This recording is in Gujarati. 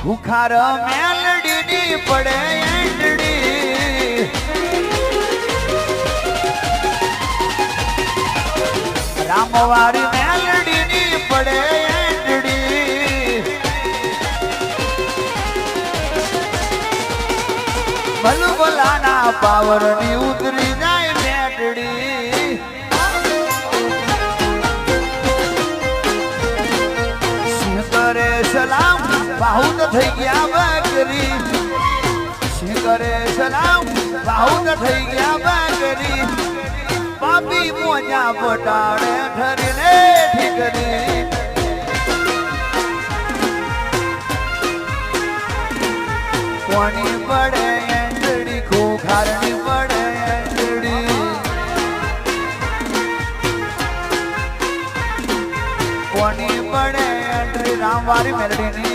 ભૂખાર મેલડીની પડે એંડડી રામવારી મેલડીની પડે એંડડી બલબલાના પાવરની ઉતરી જાય મેટડી સિંહ કરે સલામ બાહુત થઈ ગયા બકરી સિંહ કરે સલામ બાહુત થઈ ગયા બકરી પાપી મોજા પટાડે ઠરીને ઠીકરી કોની પડે એંડડી ખોખારની પડે એંડડી કોની પડે એંડડી રામવારી મેલડીની